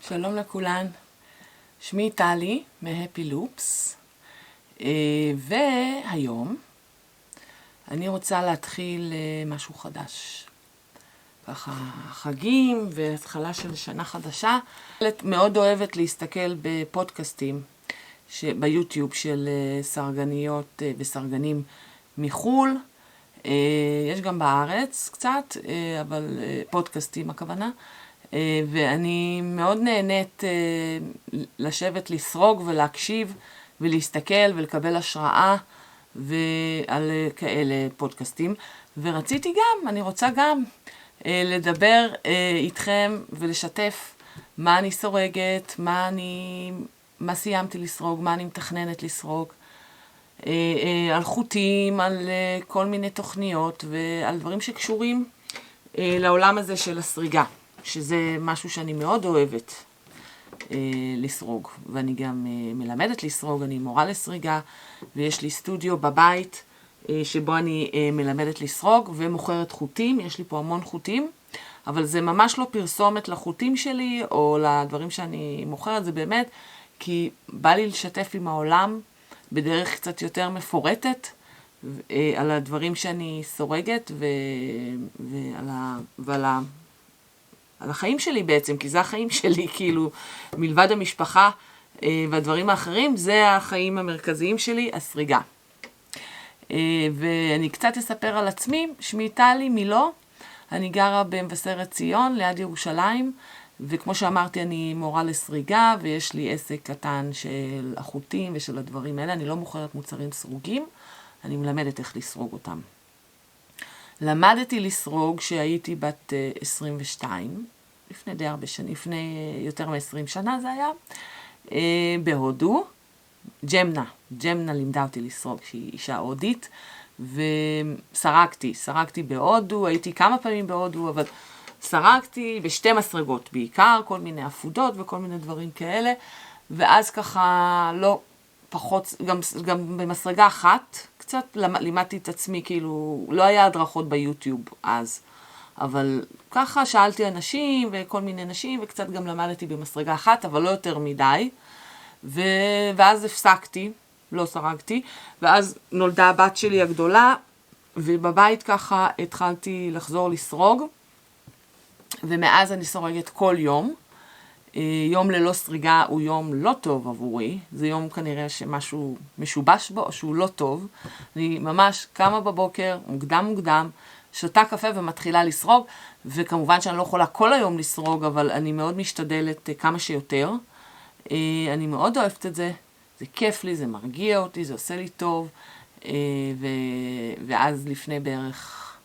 שלום לכולן, שמי טלי מהפי לופס, והיום אני רוצה להתחיל משהו חדש. ככה חגים והתחלה של שנה חדשה. מאוד אוהבת להסתכל בפודקאסטים ביוטיוב של סרגניות וסרגנים מחול. יש גם בארץ קצת, אבל פודקאסטים הכוונה. ואני מאוד נהנית לשבת, לסרוג ולהקשיב ולהסתכל ולקבל השראה ועל כאלה פודקאסטים. ורציתי גם, אני רוצה גם לדבר איתכם ולשתף מה אני סורגת, מה סיימתי לסרוג, מה אני מתכננת לסרוג, על חוטים, על כל מיני תוכניות ועל דברים שקשורים לעולם הזה של הסריגה. שזה משהו שאני מאוד אוהבת לסרוג, ואני גם מלמדת לסרוג, אני מורה לסריגה, ויש לי סטודיו בבית שבו אני מלמדת לסרוג ומוכרת חוטים, יש לי פה המון חוטים, אבל זה ממש לא פרסומת לחוטים שלי או לדברים שאני מוכרת, זה באמת כי בא לי לשתף עם העולם בדרך קצת יותר מפורטת על הדברים שאני סורגת על החיים שלי בעצם, כי זה החיים שלי, כאילו, מלבד המשפחה והדברים האחרים, זה החיים המרכזיים שלי, הסריגה. ואני קצת אספר על עצמי, שמי טלי מילו, אני גרה במבשרת ציון, ליד ירושלים, וכמו שאמרתי, אני מורה לסריגה, ויש לי עסק קטן של החוטים ושל הדברים האלה, אני לא מוכרת מוצרים סרוגים, אני מלמדת איך לסרוג אותם. למדתי לסרוג שהייתי בת 22, לפני די הרבה שנים, לפני יותר מ-20 שנה זה היה, בהודו. ג'מנה לימדה אותי לסרוג, שהיא אישה הודית, וסרקתי בהודו, הייתי כמה פעמים בהודו, אבל סרקתי בשתי מסרגות בעיקר, כל מיני עפודות וכל מיני דברים כאלה, ואז ככה לא פחות, גם במסרגה אחת, קצת לימדתי את עצמי, כאילו, לא היה הדרכות ביוטיוב אז, אבל ככה שאלתי אנשים וכל מיני אנשים, וקצת גם למדתי במסרגה אחת, אבל לא יותר מדי, ואז הפסקתי, לא סרגתי, ואז נולדה הבת שלי הגדולה, ובבית ככה התחלתי לחזור לסרוג, ומאז אני סורגת כל יום. יום ללא סריגה הוא יום לא טוב עבורי, זה יום כנראה שמשהו משובש בו או שהוא לא טוב. אני ממש קמה בבוקר, מוקדם, שותה קפה ומתחילה לסרוג, וכמובן שאני לא יכולה כל היום לסרוג, אבל אני מאוד משתדלת כמה שיותר. אני מאוד אוהבת את זה, זה כיף לי, זה מרגיע אותי, זה עושה לי טוב, ואז לפני בערך,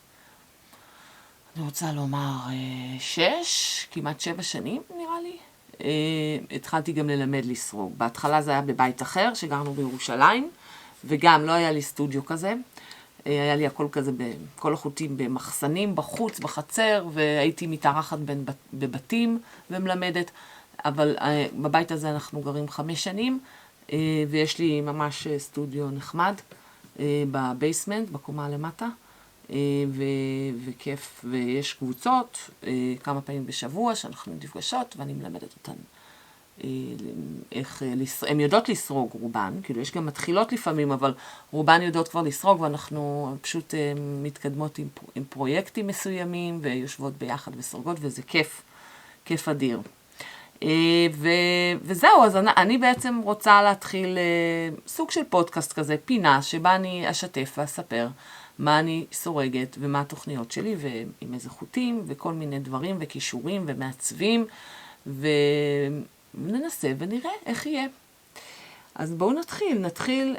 אני רוצה לומר 7 שנים נראה לי, התחלתי גם ללמד לסרוג. בהתחלה זה היה בבית אחר, שגרנו בירושלים, וגם לא היה לי סטודיו כזה. היה לי הכל כזה, כל החוטים במחסנים, בחוץ, בחצר, והייתי מתארחת בבתים ומלמדת. אבל בבית הזה אנחנו גרים 5 שנים, ויש לי ממש סטודיו נחמד בבייסמנט, בקומה למטה. וכיף, ויש קבוצות כמה פעמים בשבוע שאנחנו נפגשות ואני מלמדת אותן איך הן יודעות לסרוג רובן, כאילו יש גם מתחילות לפעמים, אבל רובן יודעות כבר לסרוג, ואנחנו פשוט מתקדמות עם פרויקטים מסוימים ויושבות ביחד וסורגות, וזה כיף אדיר. וזהו, אז אני בעצם רוצה להתחיל סוג של פודקאסט כזה, פינה שבה אני אשתף ואספר מה אני סורגת ומה התוכניות שלי ועם איזה חוטים וכל מיני דברים וקישורים ומעצבים, וננסה ונראה איך יהיה. אז בואו נתחיל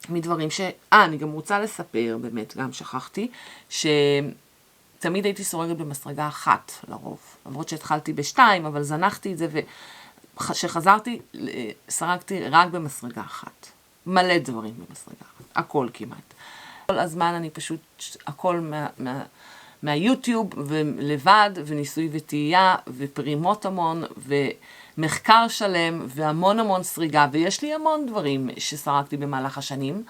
מדברים אני גם רוצה לספר, באמת גם שכחתי, שתמיד הייתי סורגת במסרגה אחת לרוב, למרות שהתחלתי ב2, אבל זנחתי את זה, וכשחזרתי סרגתי רק במסרגה אחת. מלא דברים במסרגה אחת, הכל כמעט. כל הזמן אני פשוט, הכל מהיוטיוב ולבד, וניסוי וטעייה, ופרימות המון, ומחקר שלם, והמון סריגה, ויש לי המון דברים שסרקתי במהלך השנים,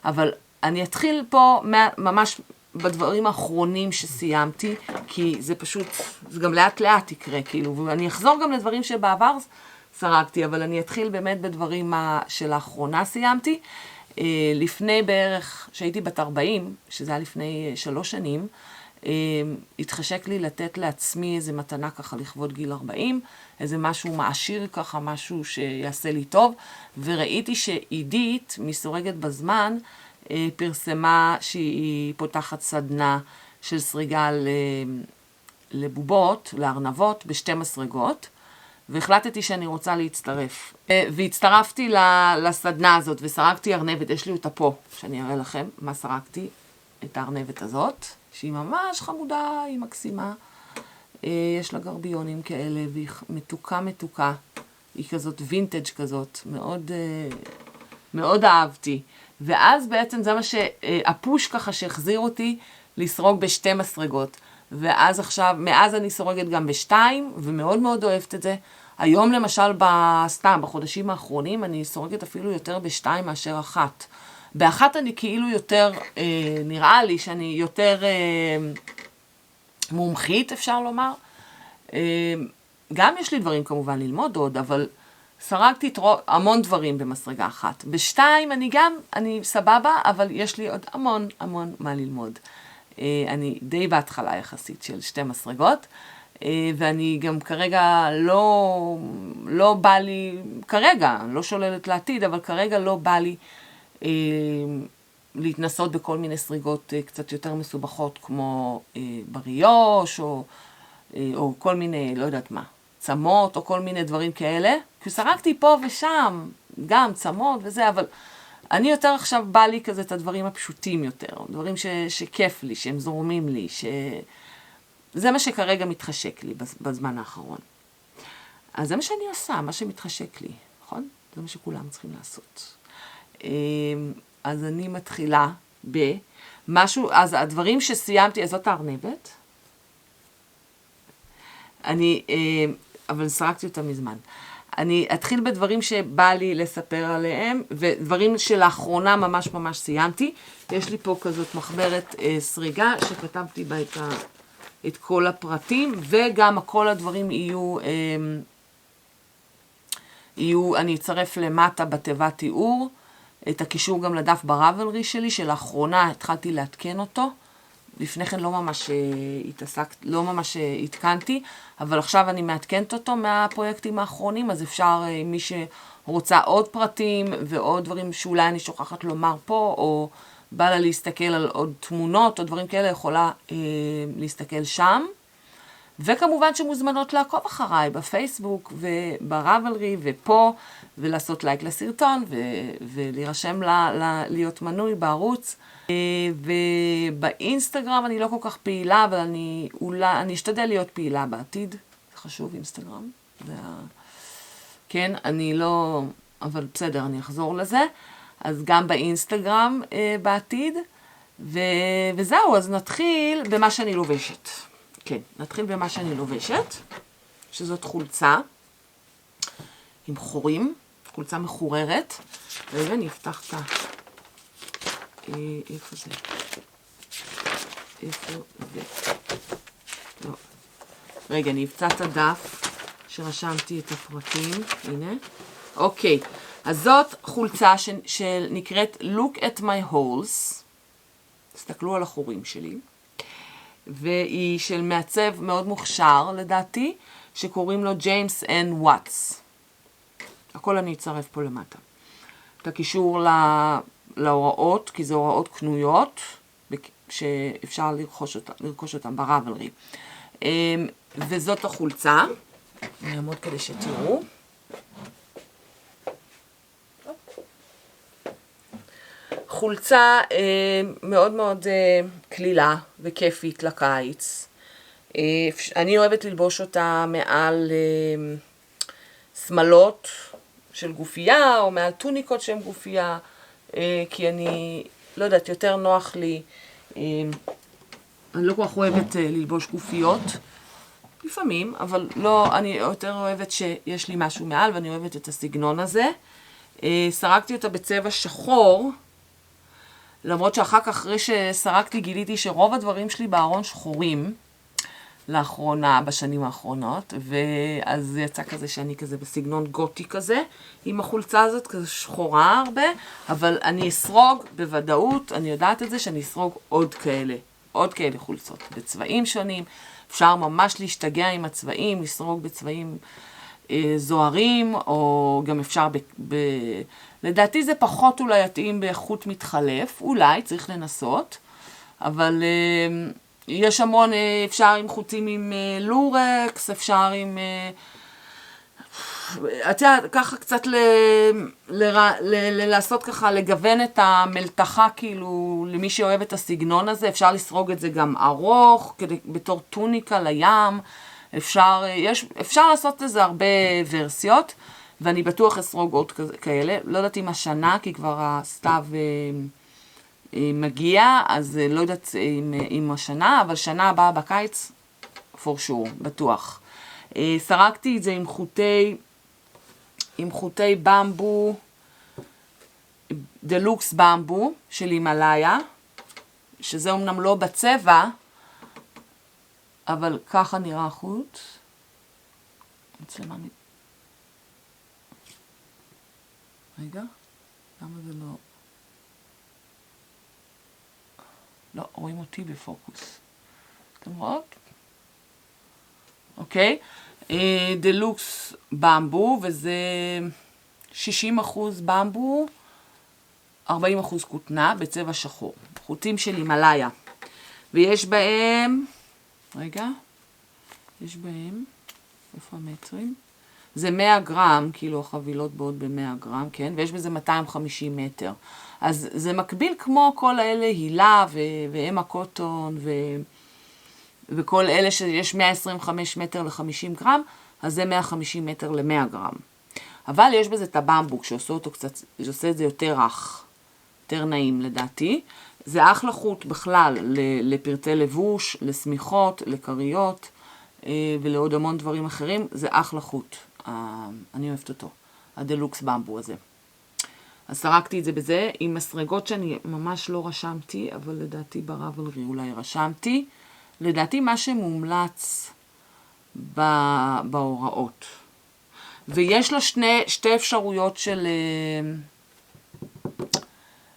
אבל אני אתחיל פה ממש בדברים האחרונים שסיימתי, כי זה פשוט, זה גם לאט לאט יקרה, כאילו, ואני אחזור גם לדברים שבעבר סרקתי, אבל אני אתחיל באמת בדברים שלאחרונה סיימתי. לפני בערך, שהייתי בת 40, שזה היה לפני 3 שנים, התחשק לי לתת לעצמי איזה מתנה ככה לכבוד גיל 40, איזה משהו מעשיר ככה, משהו שיעשה לי טוב, וראיתי שעידית, מסורגת בזמן, פרסמה שהיא פותחת סדנה של סריגה לבובות, לארנבות, ב2 מסרגות, והחלטתי שאני רוצה להצטרף. והצטרפתי לסדנה הזאת, וסרקתי ארנבת, יש לי אותה פה, שאני אראה לכם מה סרקתי, את הארנבת הזאת, שהיא ממש חמודה, היא מקסימה. יש לה גרביונים כאלה, והיא מתוקה מתוקה. היא כזאת וינטג' כזאת, מאוד, מאוד אהבתי. ואז בעצם זה מה שהפוש ככה שהחזיר אותי לסרוג ב2 מסרגות. ואז עכשיו, מאז אני סורגת גם ב2, ומאוד מאוד אוהבת את זה. היום למשל סתם, בחודשים האחרונים, אני סורגת אפילו יותר ב2 מאשר 1. ב1 אני כאילו יותר, נראה לי שאני יותר מומחית, אפשר לומר. גם יש לי דברים כמובן ללמוד עוד, אבל סרגתי המון דברים במסרגה 1. ב2 אני סבבה, אבל יש לי עוד המון המון מה ללמוד. אני די בהתחלה יחסית של 2 מסרגות, ואני גם כרגע לא בא לי, כרגע, לא שוללת לעתיד, אבל כרגע לא בא לי להתנסות בכל מיני סריגות קצת יותר מסובכות, כמו בריוש, או כל מיני, לא יודעת מה, צמות, או כל מיני דברים כאלה. כי סרקתי פה ושם, גם צמות וזה, אבל אני יותר עכשיו בא לי כזה את הדברים הפשוטים יותר, דברים שכיף לי, שהם זורמים לי, זה מה שכרגע מתחשק לי בזמן האחרון. אז זה מה שאני עושה, מה שמתחשק לי, נכון? זה מה שכולם צריכים לעשות. אז אני מתחילה במשהו, אז הדברים שסיימתי, אז זאת הארנבת. אבל סרקתי אותה מזמן. אני אתחיל בדברים שבא לי לספר עליהם, ודברים שלאחרונה ממש ממש סיימתי. יש לי פה כזאת מחברת סריגה, שכתבתי בה את כל הפרטים, וגם כל הדברים יהיו, אני אצרף למטה בתיבת תיאור, את הקישור גם לדף בראבלרי שלי, שלאחרונה התחלתי להתקן אותו. לפני כן לא ממש התקנתי, אבל עכשיו אני מעדכנת אותו מהפרויקטים האחרונים, אז אפשר, מי שרוצה עוד פרטים ועוד דברים שאולי אני שוכחת לומר פה, או בא לה להסתכל על עוד תמונות או דברים כאלה, יכולה להסתכל שם. וכמובן שמוזמנות לעקוב אחריי בפייסבוק ובראבלרי ופה, ולעשות לייק לסרטון ולהירשם להיות מנוי בערוץ. ובאינסטגרם אני לא כל כך פעילה, אבל אני אשתדל להיות פעילה בעתיד. זה חשוב, אינסטגרם. כן, אני לא, אבל בסדר, אני אחזור לזה. אז גם באינסטגרם בעתיד. וזהו, אז נתחיל במה שאני לובשת. כן, נתחיל במה שאני לובשת, שזאת חולצה עם חורים, חולצה מחוררת. רגע, אני אפתח את איפה זה? איפה זה? לא. רגע, אני אפצע את הדף שרשמתי את הפרטים. הנה. אוקיי, אז זאת חולצה שנקראת Look at my holes. תסתכלו על החורים שלי. והיא של מעצב מאוד מוכשר, לדעתי, שקוראים לו ג'יימס אן וואטס. הכל אני אצרף פה למטה. את הקישור להוראות, כי זה הוראות קנויות, שאפשר לרכוש אותן בראבלרי. וזאת החולצה. אני אעמוד כדי שתראו. חולצה מאוד מאוד כלילה וכיפית לקיץ. אני אוהבת ללבוש אותה מעל סמלות של גופייה, או מעל טוניקות שהן גופייה, כי אני, לא יודעת, יותר נוח לי, אני לא כל כך אוהבת ללבוש גופיות, לפעמים, אבל לא, אני יותר אוהבת שיש לי משהו מעל, ואני אוהבת את הסגנון הזה. סרקתי אותה בצבע שחור, למרות שאחר כך, אחרי שסרקתי, גיליתי שרוב הדברים שלי בארון שחורים, לאחרונה, בשנים האחרונות, ואז יצא כזה שאני כזה בסגנון גותי כזה, עם החולצה הזאת, כזה שחורה הרבה, אבל אני אסרוג בוודאות, אני יודעת את זה, שאני אסרוג עוד כאלה חולצות, בצבעים שונים, אפשר ממש להשתגע עם הצבעים, לסרוג בצבעים זוהרים, או גם אפשר לדעתי זה פחות אולי יתאים באיכות מתחלף, אולי צריך לנסות, אבל יש המון, אפשר עם חוטים עם לורקס, אפשר עם, את יודעת, ככה קצת לעשות ככה, לגוון את המלתחה, כאילו, למי שאוהב את הסגנון הזה, אפשר לסרוג את זה גם ארוך, בתור טוניקה לים, אפשר לעשות לזה הרבה ורסיות, ואני בטוח אסרוג עוד כאלה, לא יודעת אם השנה, כי כבר הסתיו מגיע, אז לא יודעת אם השנה, אבל שנה הבאה בקיץ, for sure, בטוח. סרקתי את זה עם חוטי במבו, דלוקס במבו של הימאליה, שזה אומנם לא בצבע, אבל ככה נראה החוט. מצלמה רגע, למה זה לא... לא, רואים אותי בפוקוס. אתם רואות? אוקיי. דלוקס במבו, וזה 60% במבו, 40% כותנה, בצבע שחור. חוטים של הימאליה. ויש בהם... רגע. יש בהם... איפה המטרים? זה 100 גרם, כאילו החבילות בעוד ב-100 גרם, כן? ויש בזה 250 מטר. אז זה מקביל כמו כל האלה, הילה ואמה קוטון וכל אלה שיש 125 מטר ל-50 גרם, אז זה 150 מטר ל-100 גרם. אבל יש בזה את הבמבוק שעושה אותו קצת, שעושה את זה יותר רך, יותר נעים לדעתי. זה אחלה חוט בכלל לפרטי לבוש, לסמיכות, לקריות ולעוד המון דברים אחרים. זה אחלה חוט. אני אוהבת אותו, הדלוקס במבו הזה. אז סרקתי את זה בזה, עם מסרגות שאני ממש לא רשמתי, אבל לדעתי ברבלרי אולי רשמתי. לדעתי מה שמומלץ בהוראות. ויש לו שתי אפשרויות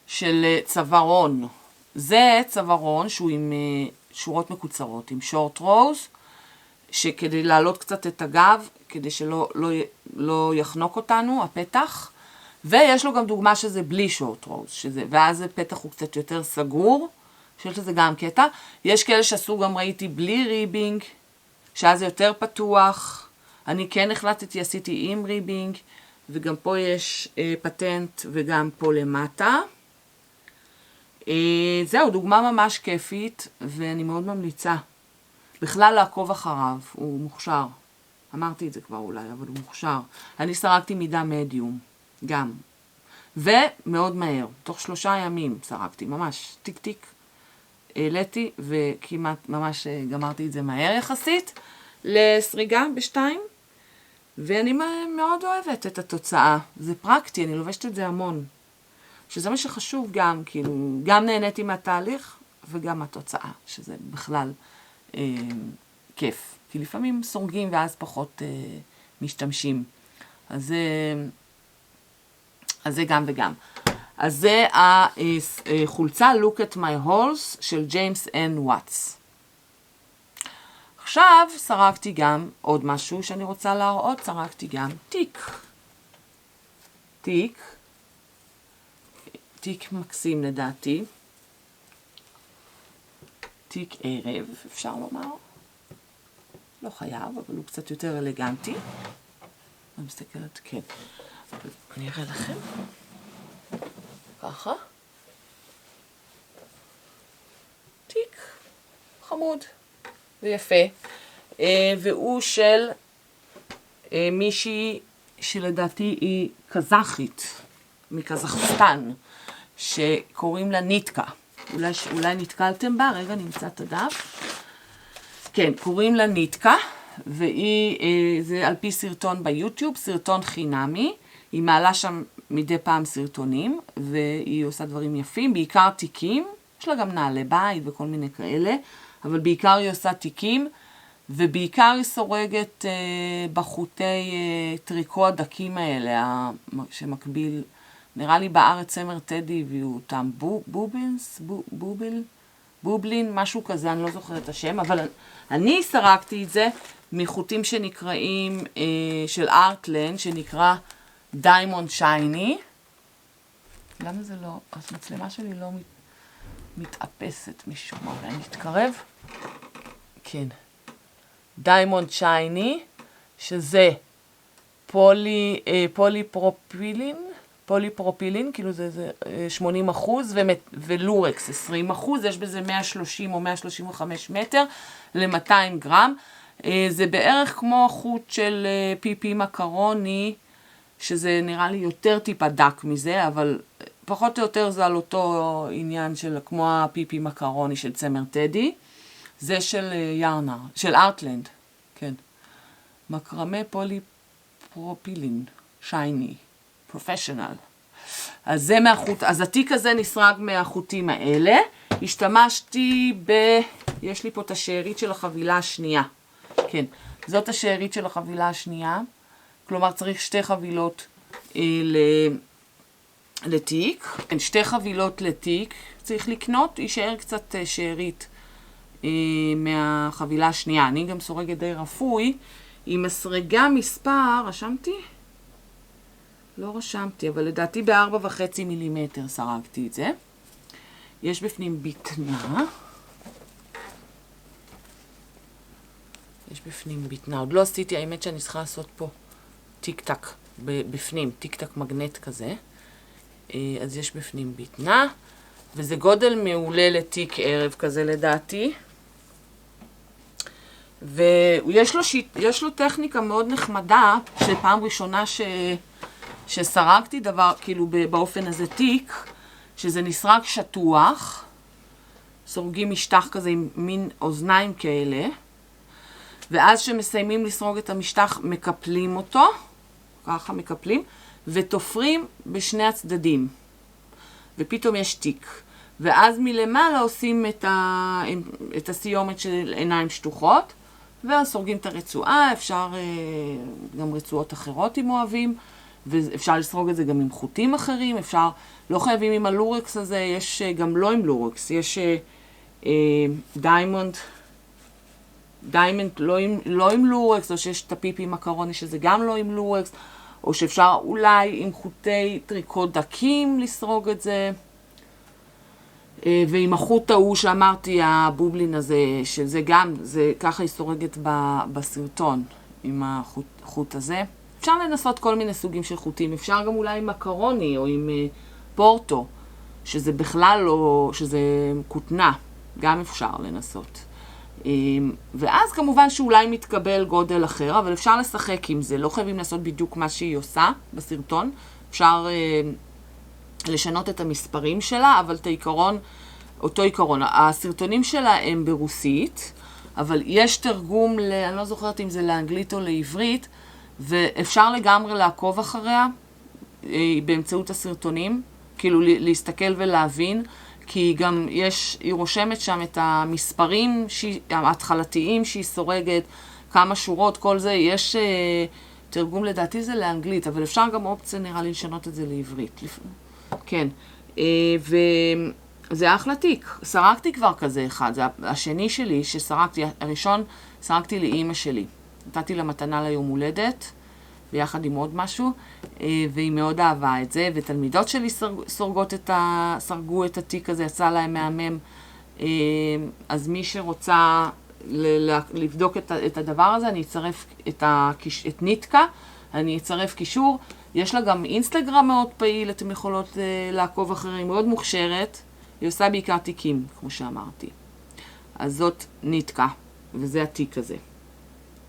של צווארון. זה צווארון שהוא עם שורות מקוצרות, עם שורט רוז, שכדי להעלות קצת את הגב, כדי שלא יחנוק אותנו, הפתח. ויש לו גם דוגמה שזה בלי שורט רוז, ואז הפתח הוא קצת יותר סגור, שיש לזה גם קטע. יש כאלה שעשו גם ראיתי בלי ריבינג, שאז זה יותר פתוח. אני כן החלטתי, עשיתי עם ריבינג, וגם פה יש פטנט וגם פה למטה. זהו, דוגמה ממש כיפית, ואני מאוד ממליצה. בכלל לעקוב אחריו, הוא מוכשר. אמרתי את זה כבר אולי, אבל הוא מוכשר. אני סרקתי מידה מדיום, גם. ומאוד מהר, תוך 3 ימים סרקתי, ממש טיק טיק. העליתי וכמעט ממש גמרתי את זה מהר יחסית לסריגה ב2, ואני מאוד אוהבת את התוצאה. זה פרקטי, אני לובשת את זה המון. שזה מה שחשוב גם, כאילו, גם נהניתי מהתהליך וגם מהתוצאה, שזה בכלל כיף. כי לפעמים סורגים ואז פחות משתמשים. אז זה גם וגם. אז זה החולצה Look at my holes של ג'יימס אן וואטס. עכשיו סרקתי גם עוד משהו שאני רוצה להראות, סרקתי גם תיק מקסים לדעתי. תיק ערב, אפשר לומר. לא חייב, אבל הוא קצת יותר אלגנטי. אני מסתכלת, כן. אני אראה לכם. ככה. תיק חמוד ויפה. והוא של מישהי שלדעתי היא קזחית, מקזחסטן, שקוראים לה ניטקה. אולי נתקלתם בה, רגע נמצא את הדף. כן, קוראים לה ניטקה, זה על פי סרטון ביוטיוב, סרטון חינמי. היא כותבת, היא מעלה שם מדי פעם סרטונים, והיא עושה דברים יפים, בעיקר תיקים, יש לה גם נעלי בית וכל מיני כאלה, אבל בעיקר היא עושה תיקים, ובעיקר היא סורגת בחוטי טריקו הדקים האלה, שמקביל, נראה לי בארץ צמר טדי הביאו אותם, בובלין, משהו כזה, אני לא זוכרת את השם, אבל אני סרקתי את זה מחוטים שנקראים, של ארטלנד, שנקרא דיימונד שייני. למה זה לא, המצלמה שלי לא מתאפסת משום מה, אולי נתקרב? כן. דיימונד שייני, שזה פוליפרופילין, כאילו זה 80%, ולורקס 20%, יש בזה 130 או 135 מטר ל-200 גרם. זה בערך כמו החוט של פיפי מקרוני, שזה נראה לי יותר טיפה דק מזה, אבל פחות או יותר זה על אותו עניין של כמו הפיפי מקרוני של צמר טדי. זה של ירנר, של ארטלנד, כן. מקרמה פוליפרופילין, שייני, פרופשיונל. אז זה מהחוט, אז התיק הזה נסרג מהחוטים האלה. השתמשתי יש לי פה את השארית של החבילה השנייה. כן, זאת השארית של החבילה השנייה. כלומר, צריך 2 חבילות לתיק. כן, 2 חבילות לתיק צריך לקנות, יישאר קצת שארית מהחבילה השנייה. אני גם סורגת די רפוי. עם מסרגה מספר, רשמתי? לא רשמתי, אבל לדעתי ב4.5 מילימטר סרגתי את זה. יש בפנים ביטנה. יש בפנים ביטנה. עוד לא עשיתי, האמת שאני צריכה לעשות פה טיק-טק בפנים, טיק-טק מגנט כזה. אז יש בפנים ביטנה, וזה גודל מעולה לתיק ערב כזה לדעתי. ויש לו טכניקה מאוד נחמדה, שפעם ראשונה שסרגתי דבר, כאילו באופן הזה תיק, שזה נסרג שטוח, סורגים משטח כזה עם מין אוזניים כאלה, ואז שמסיימים לסרוג את המשטח, מקפלים אותו, ככה מקפלים, ותופרים בשני הצדדים. ופתאום יש תיק. ואז מלמעלה עושים את הסיומת של עיניים שטוחות, ואז סורגים את הרצועה, אפשר גם רצועות אחרות אם אוהבים, ואפשר לסרוג את זה גם עם חוטים אחרים, אפשר, לא חייבים עם הלורקס הזה, יש גם לא עם לורקס, יש דיימונד לא עם לורקס, או שיש את הפיפי מקרוני שזה גם לא עם לורקס, או שאפשר אולי עם חוטי טריקו דקים לסרוג את זה, ועם החוט ההוא שאמרתי, הבובלין הזה, שזה גם, זה ככה היא סורגת בסרטון, עם החוט הזה. אפשר לנסות כל מיני סוגים של חוטים, אפשר גם אולי עם מקרוני או עם פורטו, שזה בכלל לא, שזה כותנה, גם אפשר לנסות. ואז כמובן שאולי מתקבל גודל אחר, אבל אפשר לשחק עם זה, לא חייבים לעשות בדיוק מה שהיא עושה בסרטון, אפשר לשנות את המספרים שלה, אבל את העיקרון, אותו עיקרון. הסרטונים שלה הם ברוסית, אבל יש תרגום, אני לא זוכרת אם זה לאנגלית או לעברית, ואפשר לגמרי לעקוב אחריה באמצעות הסרטונים, כאילו להסתכל ולהבין, כי גם היא רושמת שם את המספרים ההתחלתיים שהיא סורגת, כמה שורות, כל זה, יש תרגום לדעתי זה לאנגלית, אבל אפשר גם אופציה נראה לי לשנות את זה לעברית. כן, וזה אחלה תיק. סרקתי כבר כזה אחד, זה השני שלי שסרקתי, הראשון סרקתי לאמא שלי. נתתי לה מתנה ליום הולדת, ביחד עם עוד משהו, והיא מאוד אהבה את זה, ותלמידות שלי סרגו את התיק הזה, יצא להם מהמם. אז מי שרוצה לבדוק את הדבר הזה, אני אצרף את ניטקה, אני אצרף קישור. יש לה גם אינסטגרם מאוד פעיל, אתם יכולות לעקוב אחרים, מאוד מוכשרת. היא עושה בעיקר תיקים, כמו שאמרתי. אז זאת ניטקה, וזה התיק הזה.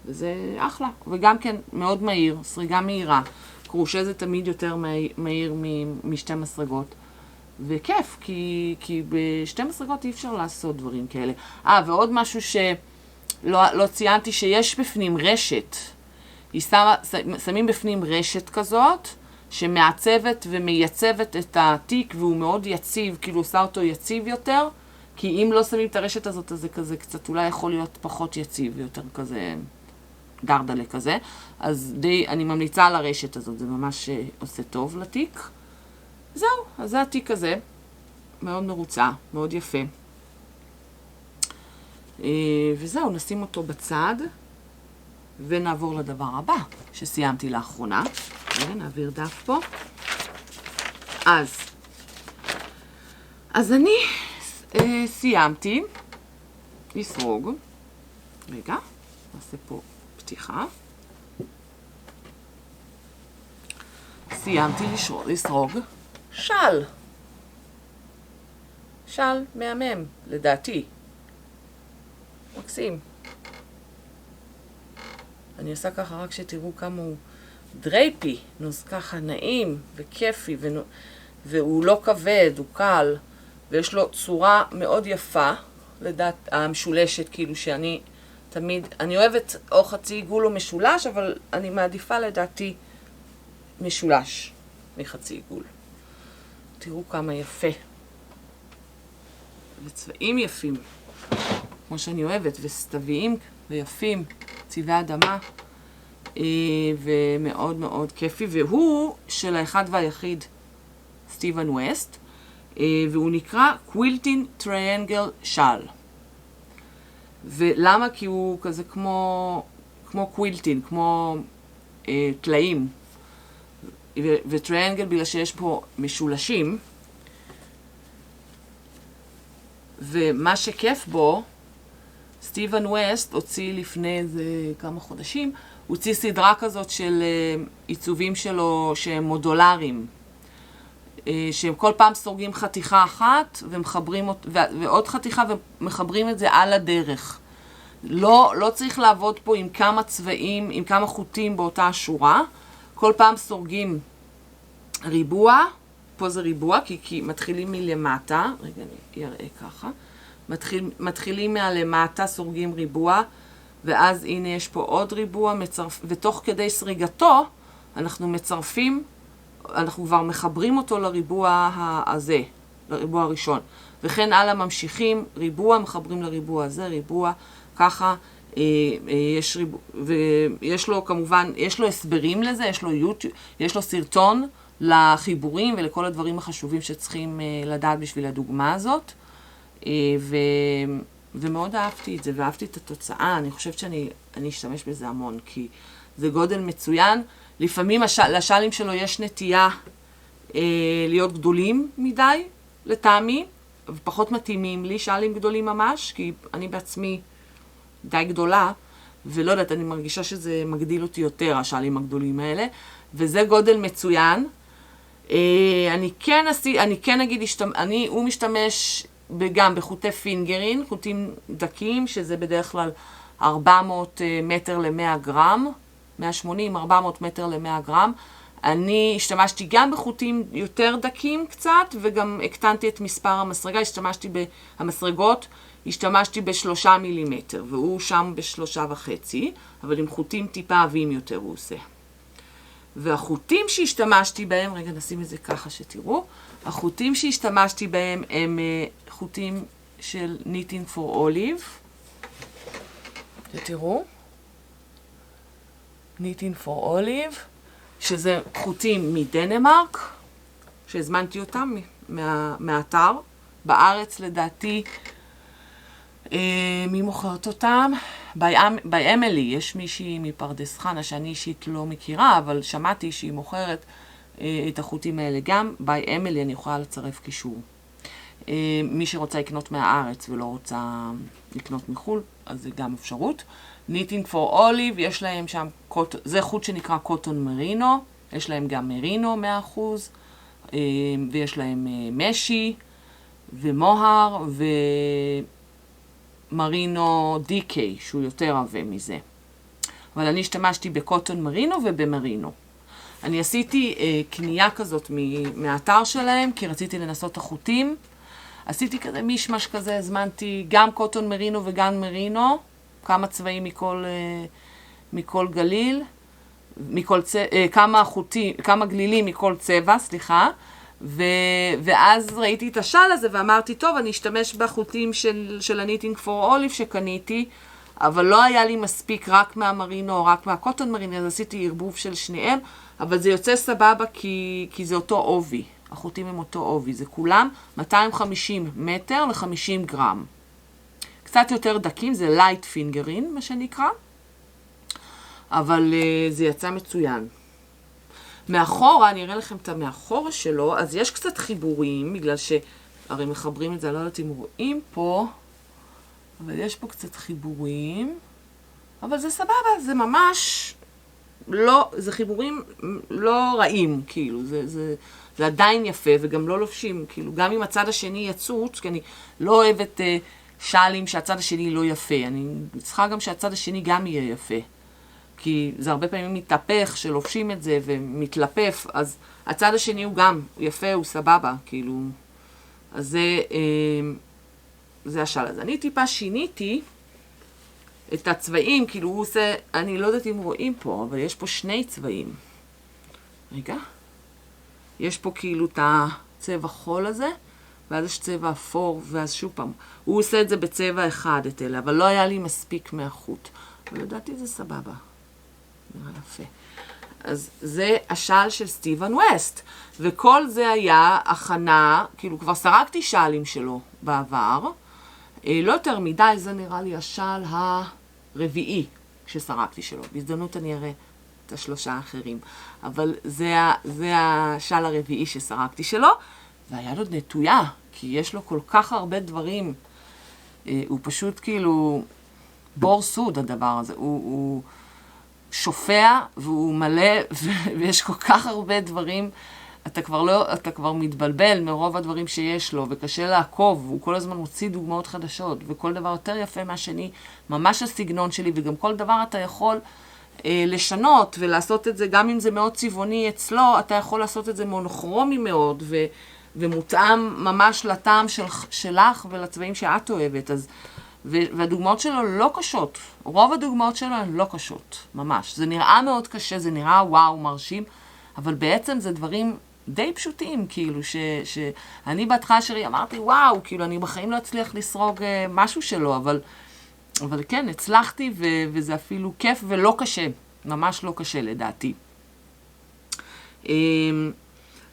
וזה אחלה, וגם כן מאוד מהיר, סריגה מהירה. קרושה זה תמיד יותר מהיר משתי מסרגות. וכיף, כי בשתי מסרגות אי אפשר לעשות דברים כאלה. ועוד משהו שלא ציינתי, שיש בפנים רשת. שמים בפנים רשת כזאת, שמעצבת ומייצבת את התיק, והוא מאוד יציב, כאילו עושה אותו יציב יותר, כי אם לא שמים את הרשת הזאת, אז זה כזה קצת אולי יכול להיות פחות יציב, יותר כזה דרדלה כזה. אז אני ממליצה על הרשת הזאת, זה ממש עושה טוב לתיק. זהו, אז זה התיק הזה, מאוד מרוצה, מאוד יפה. וזהו, נשים אותו בצד, ונעבור לדבר הבא, שסיימתי לאחרונה. נעביר דף פה. אז אני סיימתי לסרוג. רגע, נעשה פה פתיחה. סיימתי לסרוג של. של מהמם, לדעתי. מקסים. אני עושה ככה רק שתראו כמה הוא דרייפי, נוז ככה נעים וכיפי, והוא לא כבד, הוא קל, ויש לו צורה מאוד יפה, לדעת המשולשת, כאילו שאני תמיד, אני אוהבת או חצי עיגול או משולש, אבל אני מעדיפה לדעתי משולש מחצי עיגול. תראו כמה יפה. וצבעים יפים, כמו שאני אוהבת, וסתוויים ויפים, צבעי אדמה, ומאוד מאוד כיפי, והוא של האחד והיחיד סטיבן ווסט, והוא נקרא קווילטין טריאנגל של. ולמה? כי הוא כזה כמו קווילטין, כמו תלאים, וטריאנגל בגלל שיש פה משולשים, ומה שכיף בו, סטיבן ווסט הוציא לפני איזה כמה חודשים, הוא הוציא סדרה כזאת של עיצובים שלו שהם מודולריים, שהם כל פעם סורגים חתיכה אחת ומחברים ועוד חתיכה ומחברים את זה על הדרך. לא צריך לעבוד פה עם כמה צבעים, עם כמה חוטים באותה שורה. כל פעם סורגים ריבוע, פה זה ריבוע כי מתחילים מלמטה, רגע אני אראה ככה, מתחילים מהלמטה, סורגים ריבוע, ואז הנה יש פה עוד ריבוע, ותוך כדי סריגתו אנחנו מצרפים, אנחנו כבר מחברים אותו לריבוע הזה, לריבוע הראשון. וכן הלאה ממשיכים, ריבוע, מחברים לריבוע הזה, ריבוע, ככה, ויש לו כמובן, יש לו הסברים לזה, יש לו סרטון לחיבורים ולכל הדברים החשובים שצריכים לדעת בשביל הדוגמה הזאת. ומאוד אהבתי את זה, ואהבתי את התוצאה. אני חושבת שאני אשתמש בזה המון, כי זה גודל מצוין. לפעמים לשלים שלו יש נטייה להיות גדולים מדי, לטעמי, ופחות מתאימים לי שלים גדולים ממש, כי אני בעצמי די גדולה, ולא יודעת, אני מרגישה שזה מגדיל אותי יותר, השלים הגדולים האלה, וזה גודל מצוין. אני כן אגיד, הוא משתמש גם בחוטי פינגרין, חוטים דקים, שזה בדרך כלל 400 מטר ל-100 גרם, 180-400 מטר ל-100 גרם. אני השתמשתי גם בחוטים יותר דקים קצת, וגם הקטנתי את מספר המסרגות, השתמשתי ב3 מילימטר, והוא שם ב3.5, אבל עם חוטים טיפה עבים יותר הוא עושה. והחוטים שהשתמשתי בהם, רגע נשים את זה ככה שתראו, החוטים שהשתמשתי בהם הם חוטים של Knitting for Olive. תראו. Knitting for Olive, שזה חוטים מדנמרק, שהזמנתי אותם מהאתר. בארץ לדעתי, מי מוכרת אותם? by Emily, יש מישהי מפרדס חנה שאני אישית לא מכירה, אבל שמעתי שהיא מוכרת את החוטים האלה גם. by Emily אני יכולה לצרף קישור. מי שרוצה לקנות מהארץ ולא רוצה לקנות מחול, אז זה גם אפשרות. Knitting for Olive, יש להם שם, זה חוט שנקרא קוטון מרינו, יש להם גם מרינו 100%, ויש להם משי ומוהר ומרינו דיקיי, שהוא יותר עבה מזה. אבל אני השתמשתי בקוטון מרינו ובמרינו. אני עשיתי קנייה כזאת מהאתר שלהם, כי רציתי לנסות את החוטים. עשיתי כזה מישמש כזה, הזמנתי גם קוטון מרינו וגם מרינו, כמה צבעים מכל גליל, כמה גלילים מכל צבע, סליחה, ואז ראיתי את השל הזה ואמרתי, טוב, אני אשתמש בחוטים של ה-Knitting for Olive שקניתי, אבל לא היה לי מספיק רק מהמרינו או רק מהקוטון מרינו, אז עשיתי ערבוב של שניהם, אבל זה יוצא סבבה כי זה אותו עובי. החוטים הם אותו עובי, זה כולם 250 מטר ל-50 גרם. קצת יותר דקים, זה light fingering, מה שנקרא, אבל זה יצא מצוין. מאחורה, אני אראה לכם את המאחורה שלו, אז יש קצת חיבורים, בגלל שהרי מחברים את זה, אני לא יודעת אם רואים פה, אבל יש פה קצת חיבורים, אבל זה סבבה, זה ממש לא, זה חיבורים לא רעים, כאילו, זה עדיין יפה וגם לא לובשים, כאילו, גם אם הצד השני יצוץ, כי אני לא אוהבת שאלים שהצד השני לא יפה, אני צריכה גם שהצד השני גם יהיה יפה, כי זה הרבה פעמים מתהפך שלובשים את זה ומתלפף, אז הצד השני הוא גם יפה, הוא סבבה, כאילו, אז זה השל הזה. אני טיפה שיניתי את הצבעים, כאילו הוא עושה, אני לא יודעת אם רואים פה, אבל יש פה שני צבעים. רגע. יש פה כאילו את הצבע חול הזה, ואז יש צבע אפור, ואז שוב פעם. הוא עושה את זה בצבע אחד, את אלה, אבל לא היה לי מספיק מהחוט. אבל לדעתי זה סבבה. נראה יפה. אז זה השל של סטיבן ווסט. וכל זה היה הכנה, כאילו כבר סרקתי שאלים שלו בעבר. לא יותר מדי, זה נראה לי השל הרביעי שסרקתי שלו. בהזדמנות אני אראה את השלושה האחרים. אבל זה השל הרביעי שסרקתי שלו, והיד עוד נטויה, כי יש לו כל כך הרבה דברים. הוא פשוט כאילו בור סוד הדבר הזה. הוא שופע והוא מלא, ויש כל כך הרבה דברים. אתה כבר מתבלבל מרוב הדברים שיש לו, וקשה לעקוב, הוא כל הזמן מוציא דוגמאות חדשות, וכל דבר יותר יפה מהשני, ממש הסגנון שלי, וגם כל דבר אתה יכול לשנות, ולעשות את זה, גם אם זה מאוד צבעוני אצלו, אתה יכול לעשות את זה מונוכרומי מאוד, ומותאם ממש לטעם שלך ולצבעים שאת אוהבת, והדוגמאות שלו לא קשות, רוב הדוגמאות שלו הן לא קשות, ממש. זה נראה מאוד קשה, זה נראה וואו, מרשים, אבל בעצם זה דברים די פשוטים, כאילו, שאני בהתחלה שלי אמרתי, וואו, כאילו, אני בחיים לא אצליח לסרוג משהו שלו, אבל כן, הצלחתי, וזה אפילו כיף ולא קשה, ממש לא קשה לדעתי.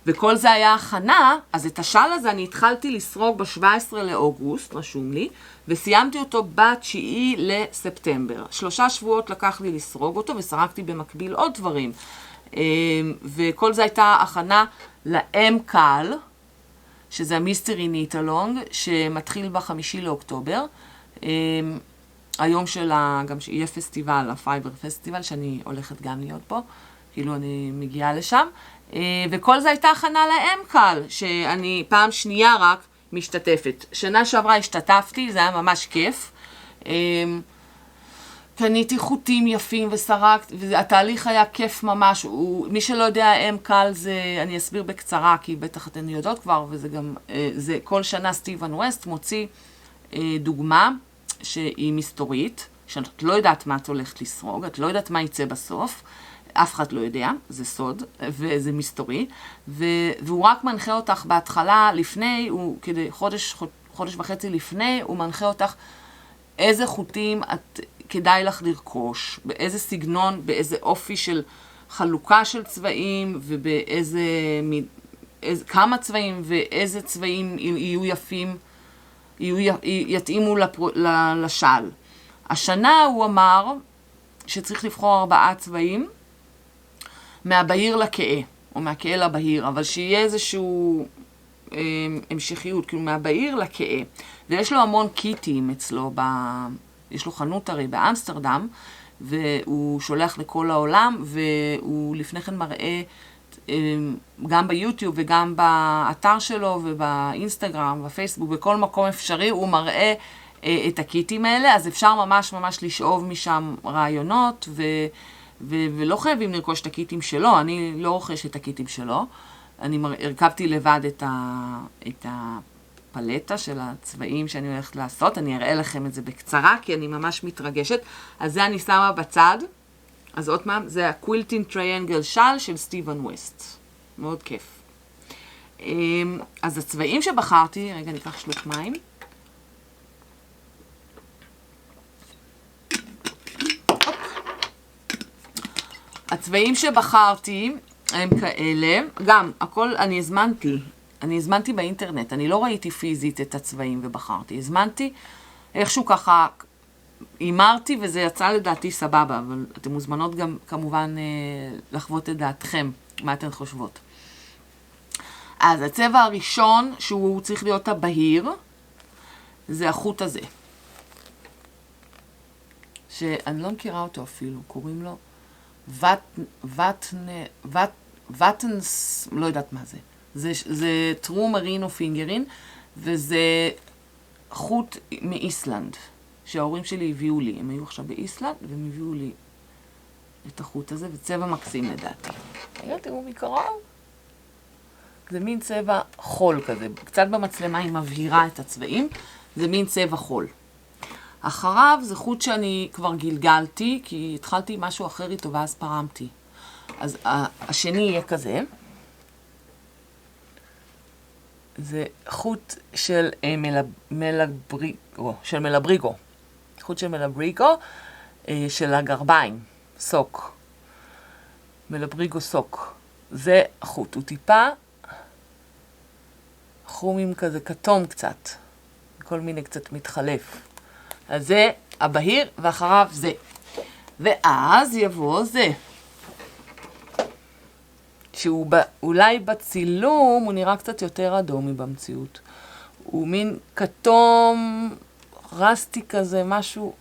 וכל זה היה הכנה, אז את השל הזה אני התחלתי לסרוג ב-17 לאוגוסט, רשום לי, וסיימתי אותו ב-9 לספטמבר. 3 שבועות לקח לי לסרוג אותו, וסרקתי במקביל עוד דברים. וכל זה הייתה הכנה לאם-קל, שזה המיסטרי ניטלונג, שמתחיל ב-5 לאוקטובר. היום גם שיהיה פסטיבל, הפייבר פסטיבל, שאני הולכת גם להיות פה, כאילו אני מגיעה לשם. וכל זה הייתה הכנה לאם-קל, שאני פעם שנייה רק משתתפת. שנה שעברה השתתפתי, זה היה ממש כיף. קניתי חוטים יפים וסרקת, והתהליך היה כיף ממש. מי שלא יודע, אם-קל זה, אני אסביר בקצרה, כי בטח אתן יודעות כבר, וזה גם, זה כל שנה סטיבן ווסט מוציא דוגמה שהיא מסתורית, שאת לא יודעת מה את הולכת לסרוג, את לא יודעת מה יצא בסוף, אף אחד לא יודע, זה סוד, וזה מסתורי, והוא רק מנחה אותך בהתחלה, לפני, כדי חודש וחצי לפני, הוא מנחה אותך איזה חוטים כדאי לך לרכוש, באיזה סגנון, באיזה אופי של חלוקה של צבעים, ובאיזה, כמה צבעים, ואיזה צבעים יהיו יפים, יתאימו לשל. השנה הוא אמר שצריך לבחור 4 צבעים, מהבהיר לכהה, או מהכהה לבהיר, אבל שיהיה איזשהו המשכיות, כאילו מהבהיר לכהה. ויש לו המון קיטים אצלו, יש לו חנות הרי באמסטרדם, והוא שולח לכל העולם, והוא לפני כן מראה גם ביוטיוב וגם באתר שלו ובאינסטגרם, בפייסבוק, בכל מקום אפשרי, הוא מראה את הקיטים האלה, אז אפשר ממש ממש לשאוב משם רעיונות, ולא חייבים לרכוש את הקיטים שלו, אני לא רוכש את הקיטים שלו, אני הרכבתי לבד את הפלטה של הצבעים שאני הולכת לעשות, אני אראה לכם את זה בקצרה, כי אני ממש מתרגשת, אז זה אני שמה בצד, אז עוד פעם, זה הקווילטין טריאנגל של סטיבן ווסט. מאוד כיף. אז הצבעים שבחרתי, רגע ניקח שלוק מים. הצבעים שבחרתי הם כאלה, גם הכל אני הזמנתי באינטרנט, אני לא ראיתי פיזית את הצבעים ובחרתי, הזמנתי איכשהו ככה, אימרתי וזה יצא לדעתי סבבה, אבל אתם מוזמנות גם כמובן לחוות את דעתכם, מה אתן חושבות. אז הצבע הראשון שהוא צריך להיות הבהיר, זה החוט הזה. שאני לא מכירה אותו אפילו, קוראים לו וטנס, לא יודעת מה זה. זה טרו מרינו פינגרין, וזה חוט מאיסלנד, שההורים שלי הביאו לי. הם היו עכשיו באיסלנד, והם הביאו לי את החוט הזה, וצבע מקסים לדעתי. תראו מקרוב. זה מין צבע חול כזה. קצת במצלמה היא מבהירה את הצבעים. זה מין צבע חול. אחריו זה חוט שאני כבר גלגלתי, כי התחלתי עם משהו אחר איתו ואז פרמתי. אז השני יהיה כזה. זה חוט של מלבריגו. חוט של מלבריגו, של הגרביים, סוק. מלבריגו סוק. זה חוט. הוא טיפה חומים כזה, כתום קצת. כל מיני קצת מתחלף. אז זה הבהיר, ואחריו זה. ואז יבוא זה. שהוא אולי בצילום, הוא נראה קצת יותר אדום מבמציאות. הוא מין כתום, רסטי כזה, משהו.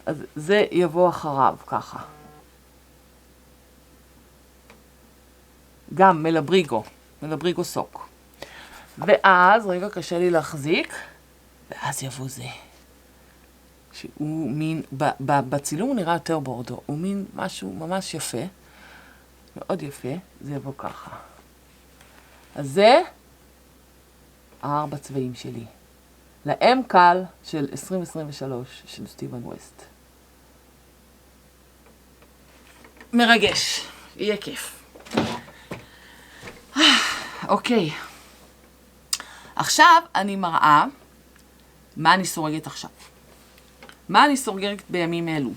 אז זה יבוא אחריו, ככה. גם מלבריגו סוק. ואז, רגע, קשה לי להחזיק, ואז יבוא זה. שהוא מין, בצילום הוא נראה יותר בורדו, הוא מין משהו ממש יפה, מאוד יפה, זה יבוא ככה. אז זה 4 צבעים שלי. להם קל של 2023 של סטיבן ווסט. מרגש, יהיה כיף. אוקיי. עכשיו אני מראה מה אני סורגת עכשיו. מה אני סורגת בימים אלו?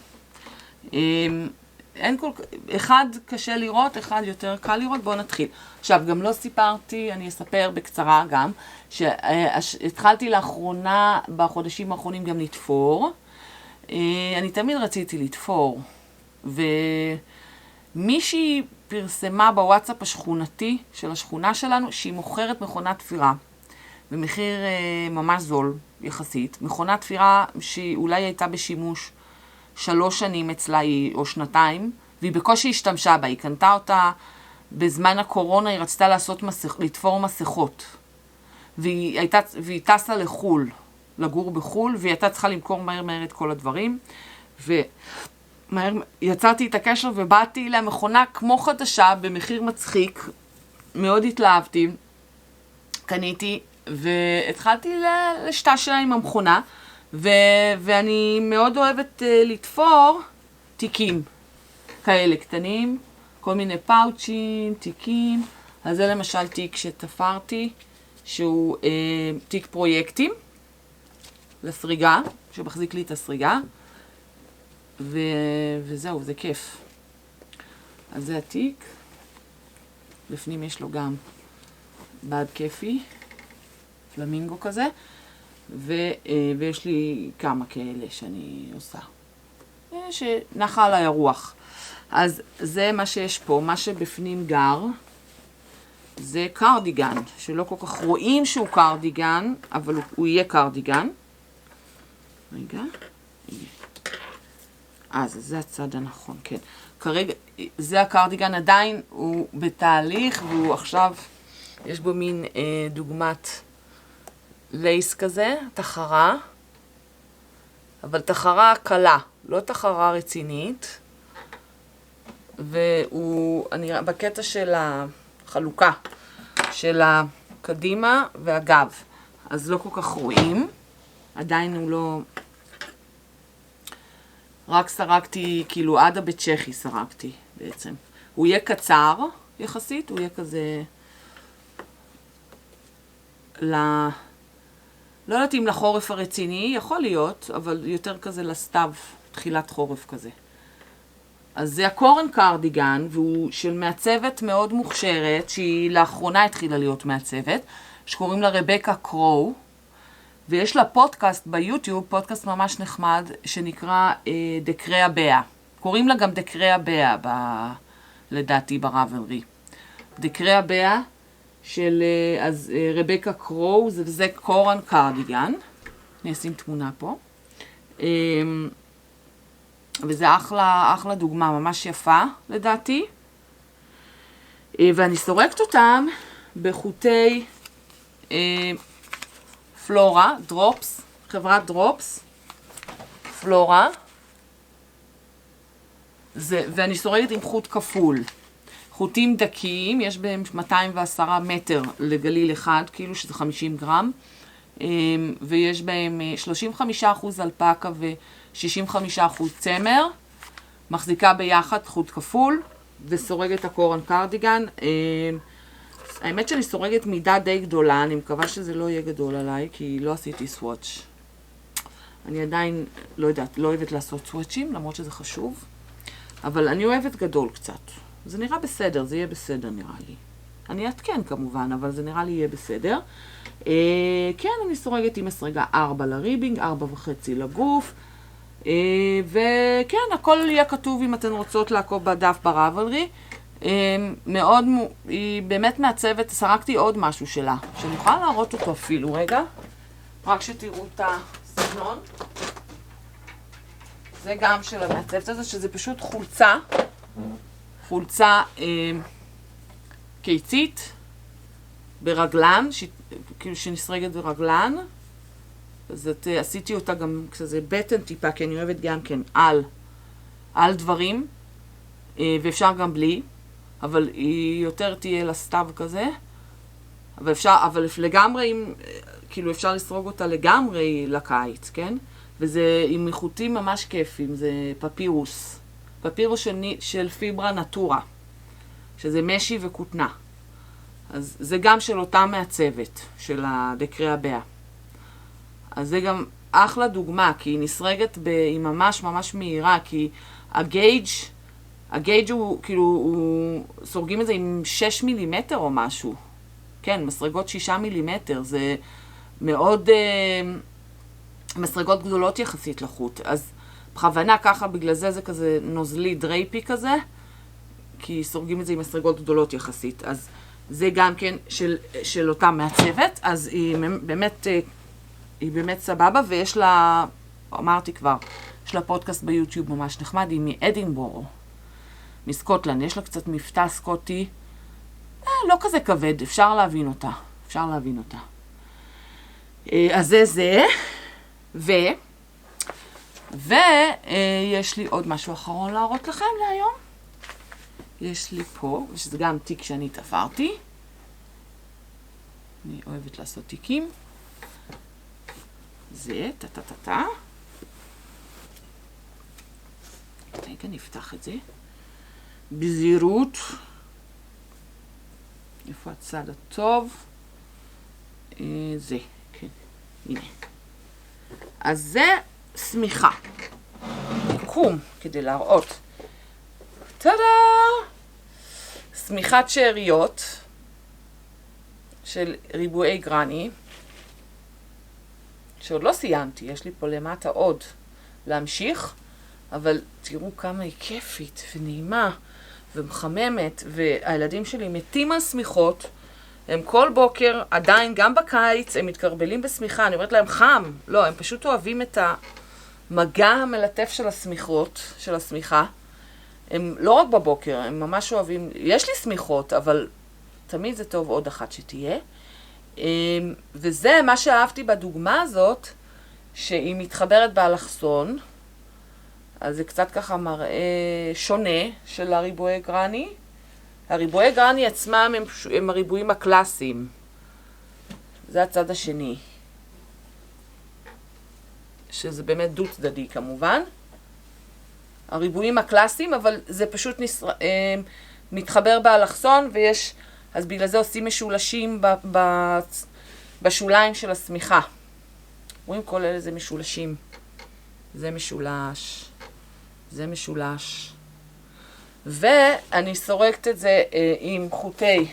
אחד קשה לראות, אחד יותר קל לראות, בואו נתחיל. עכשיו, גם לא סיפרתי, אני אספר בקצרה גם, שהתחלתי לאחרונה, בחודשים האחרונים גם לתפור. אני תמיד רציתי לתפור, ומישהי פרסמה בוואטסאפ השכונתי של השכונה שלנו, שהיא מוכרת מכונת תפירה, במחיר ממש זול יחסית. מכונת תפירה שאולי הייתה בשימוש 3 שנים אצלה או 2, והיא בקושי השתמשה בה. היא קנתה אותה בזמן הקורונה, היא רצתה לתפור מסכות. והיא טסה לחול, לגור בחול, והיא הייתה צריכה למכור מהר את כל הדברים. ומהר יצרתי את הקשר ובאתי למכונה כמו חדשה, במחיר מצחיק. מאוד התלהבתי. קניתי והתחלתי לשתשלה עם המכונה. ואני מאוד אוהבת לתפור תיקים כאלה קטנים, כל מיני פאוצ'ים, תיקים. אז זה למשל תיק שתפרתי, שהוא תיק פרויקטים לסריגה, שמחזיק לי את הסריגה, וזהו, זה כיף. אז זה התיק, בפנים יש לו גם בד כיפי, פלמינגו כזה. ויש לי כמה כאלה שאני עושה. שנחה עליי הרוח. אז זה מה שיש פה. מה שבפנים גר, זה קרדיגן, שלא כל כך רואים שהוא קרדיגן, אבל הוא יהיה קרדיגן. רגע. אז זה הצד הנכון, כן. כרגע, זה הקרדיגן עדיין, הוא בתהליך, והוא עכשיו, יש בו מין דוגמת לייס כזה, תחרה, אבל תחרה קלה, לא תחרה רצינית, והוא, אני בקטע של החלוקה, של הקדימה והגב, אז לא כל כך רואים, עדיין הוא לא, רק סרקתי, כאילו עד הבית צ'כי סרקתי בעצם. הוא יהיה קצר יחסית, הוא יהיה כזה... לא יודעת אם לחורף הרציני, יכול להיות, אבל יותר כזה לסתיו, תחילת חורף כזה. אז זה הקורן קרדיגן, והוא של מעצבת מאוד מוכשרת, שהיא לאחרונה התחילה להיות מעצבת, שקוראים לה רבקה קרו, ויש לה פודקאסט ביוטיוב, פודקאסט ממש נחמד, שנקרא דקרי הבאה. קוראים לה גם דקרי הבאה, לדעתי בראבלרי. דקרי הבאה של אז רבקה קרו, זה קורן קרדיגן. אני אשים תמונה פה. וזה אחלה דוגמה, ממש יפה לדעתי. ואני סורקת אותם בחוטי פלורה, דרופס, חברת דרופס, פלורה. ואני סורקת עם חוט כפול. חוטים דקיים, יש בהם 210 מטר לגליל אחד, כאילו שזה 50 גרם. ויש בהם 35% אלפקה ו65% צמר. מחזיקה ביחד חוט כפול וסורגת הקורן קרדיגן. האמת שאני סורגת מידה די גדולה, אני מקווה שזה לא יהיה גדול עליי, כי לא עשיתי סוואץ'. אני עדיין, לא יודעת, לא אוהבת לעשות סוואצ'ים, למרות שזה חשוב. אבל אני אוהבת גדול קצת. זה נראה בסדר, זה יהיה בסדר נראה לי. אני אתקן כמובן, אבל זה נראה לי יהיה בסדר. כן, אני סורגת עם מסרגה 4 לריבינג, 4.5 לגוף. וכן, הכל יהיה כתוב אם אתן רוצות לעקוב בדף בראבלרי. מאוד, היא באמת מעצבת, סרקתי עוד משהו שלה, שאני יכולה להראות אותו אפילו, רגע. רק שתראו את הסגנון. זה גם של המעצבת הזה, שזה פשוט חולצה קיצית, ברגלן, כאילו שנסרגת ברגלן. אז עשיתי אותה גם כזה בטן טיפה, כי אני אוהבת גם כן על דברים, ואפשר גם בלי, אבל היא יותר תהיה לסתיו כזה. אבל לגמרי, כאילו אפשר לסרוג אותה לגמרי לקיץ, כן? וזה עם איכותים ממש כיפים, זה פפירוס. פפירוס של פיברה נטורה, שזה משי וכותנה. אז זה גם של אותה מעצבת, של הדקרי הבאה. אז זה גם אחלה דוגמה, כי היא נסרגת היא ממש ממש מהירה, כי הגייג' הוא, כאילו, סורגים את זה עם 6 מילימטר או משהו. כן, מסרגות 6 מילימטר, זה מאוד, מסרגות גדולות יחסית לחוט. אז בכוונה ככה, בגלל זה כזה נוזלי דרייפי כזה, כי סורגים את זה עם מסרגות גדולות יחסית. אז זה גם כן של אותה מעצבת, אז היא באמת סבבה, ויש לה, אמרתי כבר, יש לה פודקאסט ביוטיוב ממש נחמד, היא מאדינבורו, מסקוטלנד, יש לה קצת מבטא סקוטי, לא כזה כבד, אפשר להבין אותה. אז זה, ויש לי עוד משהו אחרון להראות לכם להיום. יש לי פה, ושזה גם תיק שאני תפרתי. אני אוהבת לעשות תיקים. זה, טה. רגע, נפתח את זה. בזהירות. איפה הצד הטוב? זה, כן, הנה. אז זה סמיכה. קום, כדי להראות. טאדה! סמיכת שאריות של ריבועי גרני, שעוד לא סיימתי, יש לי פה למטה עוד להמשיך, אבל תראו כמה היא כיפית ונעימה ומחממת, והילדים שלי מתים על סמיכות, הם כל בוקר, עדיין גם בקיץ, הם מתקרבלים בסמיכה, אני אומרת להם חם, לא, הם פשוט אוהבים את המגע המלטף של הסמיכות, של הסמיכה, הם לא רק בבוקר, הם ממש אוהבים, יש לי סמיכות, אבל תמיד זה טוב עוד אחת שתהיה. וזה מה שאהבתי בדוגמה הזאת, שהיא מתחברת באלכסון, אז זה קצת ככה מראה שונה של הריבועי גרני. הריבועי גרני עצמם הם הריבועים הקלאסיים. זה הצד השני. שזה באמת דו צדדי כמובן. הריבועים הקלאסיים, אבל זה פשוט מתחבר באלכסון, ויש, אז בגלל זה עושים משולשים בשוליים של השמיכה. רואים כל אלה זה משולשים. זה משולש, זה משולש. ואני סורקת את זה עם חוטי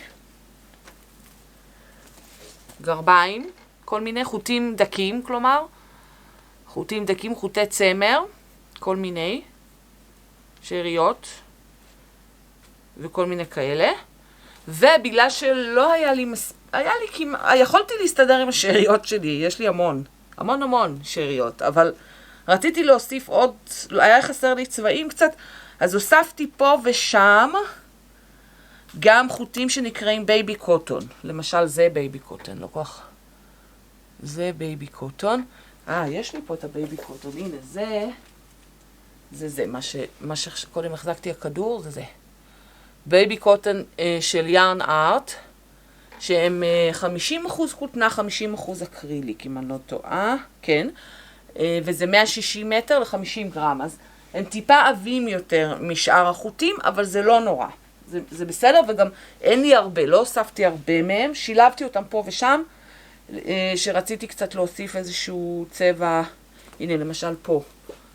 גרביים, כל מיני חוטים דקים, כלומר, חוטים דקים, חוטי צמר, כל מיני שאריות וכל מיני כאלה. ובגלל שלא היה לי יכולתי להסתדר עם השאריות שלי, יש לי המון שאריות, אבל רציתי להוסיף עוד, היה חסר לי צבעים קצת, אז הוספתי פה ושם גם חוטים שנקראים בייבי קוטון. למשל זה בייבי קוטון, לא כך. זה בייבי קוטון. יש לי פה את הבייבי קוטון. הנה, זה. מה שקודם החזקתי הכדור, זה. בייבי קוטון של יארן ארט, שהם 50% כותנה, 50% אקריליק, אם אני לא טועה. כן. וזה 160 מטר ל-50 גרם. אז הם טיפה עבים יותר משאר החוטים, אבל זה לא נורא. זה בסדר, וגם אין לי הרבה, לא הוספתי הרבה מהם, שילבתי אותם פה ושם, שרציתי קצת להוסיף איזשהו צבע, הנה למשל פה,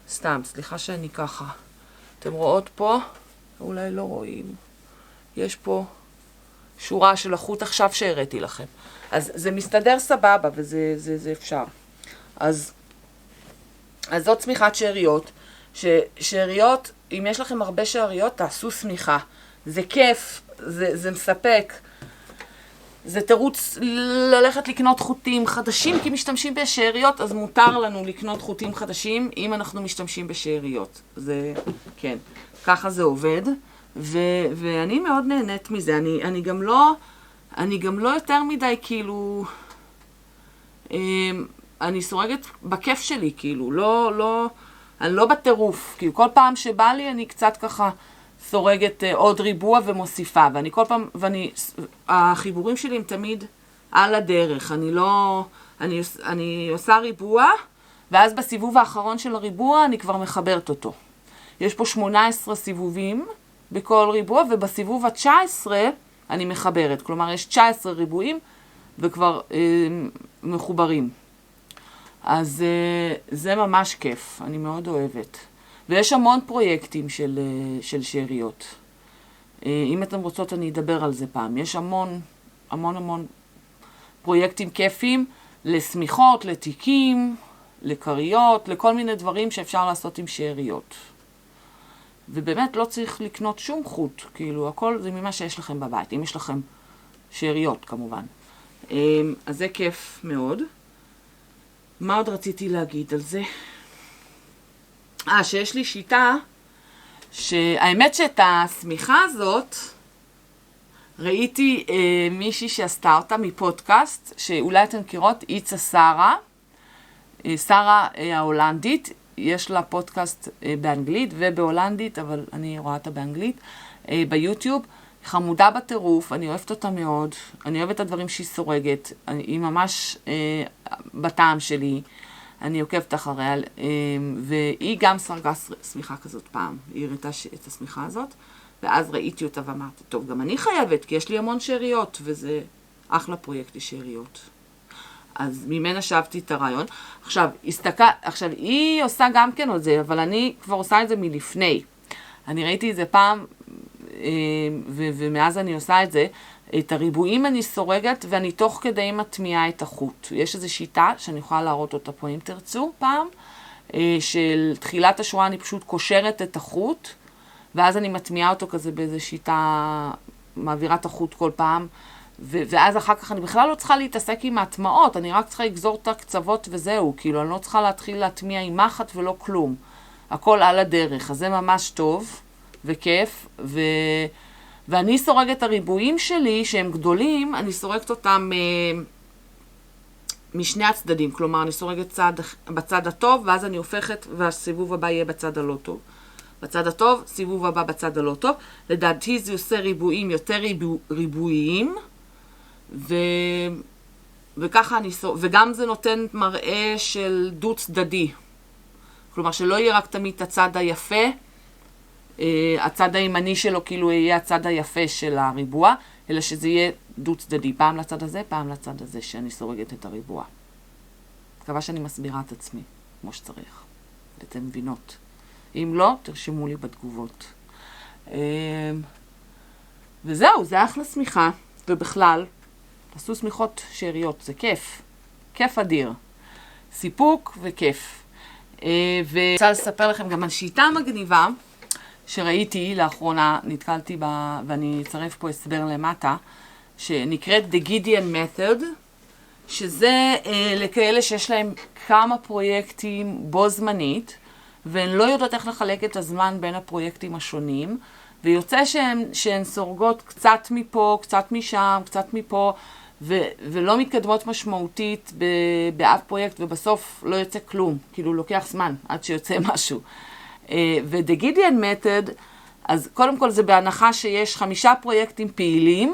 סתם, סליחה שאני ככה. אתם רואות פה? אולי לא רואים. יש פה שורה של החוט עכשיו שהראיתי לכם. אז זה מסתדר סבבה, וזה אפשר. אז זאת צמיחת שאריות. שאריות, אם יש לכם הרבה שאריות, תעשו סמיכה. זה כיף, זה מספק. זה תירוץ ללכת לקנות חוטים חדשים, כי משתמשים בשאריות, אז מותר לנו לקנות חוטים חדשים אם אנחנו משתמשים בשאריות. זה, כן, ככה זה עובד. ואני מאוד נהנית מזה. אני גם לא יותר מדי, כאילו, אני סורגת בכיף שלי, כאילו, אני לא בטירוף, כאילו, כל פעם שבא לי אני קצת ככה סורגת עוד ריבוע ומוסיפה, החיבורים שלי הם תמיד על הדרך, אני עושה ריבוע, ואז בסיבוב האחרון של הריבוע אני כבר מחברת אותו. יש פה 18 סיבובים בכל ריבוע, ובסיבוב ה-19 אני מחברת, כלומר יש 19 ריבועים וכבר מחוברים. אז זה ממש כיף, אני מאוד אוהבת. ויש המון פרויקטים של שאריות. אם אתם רוצות אני אדבר על זה פעם. יש המון פרויקטים כיפים לסמיכות, לתיקים, לקריות, לכל מיני דברים שאפשר לעשות עם שאריות. ובאמת לא צריך לקנות שום חוט, כאילו הכל זה ממה שיש לכם בבית, אם יש לכם שאריות כמובן. אז זה כיף מאוד. מה עוד רציתי להגיד על זה? שיש לי שיטה, שהאמת שאת הסמיכה הזאת, ראיתי מישהי שעשתה אותה מפודקאסט, שאולי אתם מכירות, איצה שרה ההולנדית, יש לה פודקאסט באנגלית ובהולנדית, אבל אני רואה אותה באנגלית, ביוטיוב, חמודה בטירוף, אני אוהבת אותה מאוד, אני אוהבת את הדברים שהיא סורגת, היא ממש בטעם שלי, אני עוקבת אחריה, והיא גם סרגה סמיכה כזאת פעם, היא הראתה את הסמיכה הזאת, ואז ראיתי אותה ואמרתי, טוב, גם אני חייבת, כי יש לי המון שאריות, וזה אחלה פרויקט לשאריות. אז ממנה שבתי את הרעיון. עכשיו, היא עושה גם כן עוד זה, אבל אני כבר עושה את זה מלפני. אני ראיתי את זה פעם, ומאז אני עושה את זה. את הריבועים אני סורגת, ואני תוך כדי מטמיעה את החוט. יש איזו שיטה שאני יכולה להראות אותה פה אם תרצו פעם, של תחילת השורה אני פשוט קושרת את החוט, ואז אני מטמיעה אותו כזה באיזו שיטה, מעבירה את החוט כל פעם, ואז אחר כך אני בכלל לא צריכה להתעסק עם ההטמעות, אני רק צריכה לגזור את הקצוות וזהו, כאילו אני לא צריכה להתחיל להטמיע עם מחט ולא כלום. הכל על הדרך, אז זה ממש טוב וכיף, ואני סורגת הריבועים שלי שהם גדולים, אני סורגת אותם משני הצדדים, כלומר אני סורגת בצד הטוב, ואז אני הופכת והסיבוב הבא יהיה בצד הלא טוב. בצד הטוב, סיבוב הבא בצד הלא טוב. לדעתי זה עושה ריבועים יותר ריבועיים, וככה וגם זה נותן מראה של דו צדדי. כלומר שלא יהיה רק תמיד את הצד היפה, הצד הימני שלו כאילו יהיה הצד היפה של הריבוע, אלא שזה יהיה דו צדדי, פעם לצד הזה, פעם לצד הזה, שאני סורגת את הריבוע. מקווה שאני מסבירה את עצמי, כמו שצריך. אתן מבינות. אם לא, תרשמו לי בתגובות. וזהו, זה אחלה סמיכה, ובכלל, תעשו סמיכות שאריות, זה כיף. כיף אדיר. סיפוק וכיף. ורוצה לספר לכם גם על שיטה מגניבה, שראיתי לאחרונה, נתקלתי בה, ואני אצרף פה הסבר למטה, שנקראת The Gideon Method, שזה לכאלה שיש להם כמה פרויקטים בו זמנית, והן לא יודעות איך לחלק את הזמן בין הפרויקטים השונים, ויוצא שהן סורגות קצת מפה, קצת משם, קצת מפה, ולא מתקדמות משמעותית באף פרויקט, ובסוף לא יוצא כלום, כאילו לוקח זמן עד שיוצא משהו. ו-The Gideon Method, אז קודם כל זה בהנחה שיש 5 פרויקטים פעילים,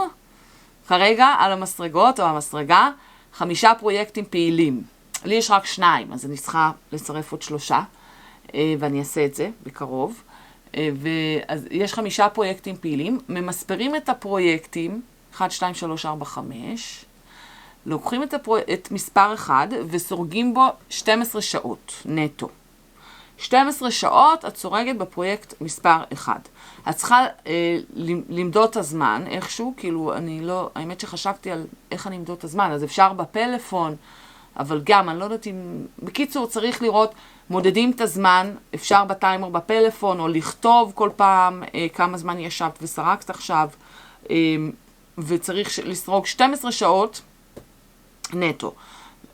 כרגע על המסרגות או המסרגה, 5 פרויקטים פעילים. לי יש רק 2, אז אני צריכה לצרף עוד 3, ואני אעשה את זה בקרוב. אז יש 5 פרויקטים פעילים, ממספרים את הפרויקטים, 1, 2, 3, 4, 5, לוקחים את מספר 1 וסורגים בו 12 שעות נטו. 12 שעות את סורגת בפרויקט מספר 1. את צריכה למדוד את הזמן איכשהו, כאילו אני לא, האמת שחשבתי על איך אני אמדוד את הזמן, אז אפשר בפלאפון, אבל גם אני לא יודעת אם, בקיצור צריך לראות, מודדים את הזמן, אפשר בטיימר בפלאפון, או לכתוב כל פעם כמה זמן ישבת וסרקת עכשיו, וצריך לסרוג 12 שעות נטו.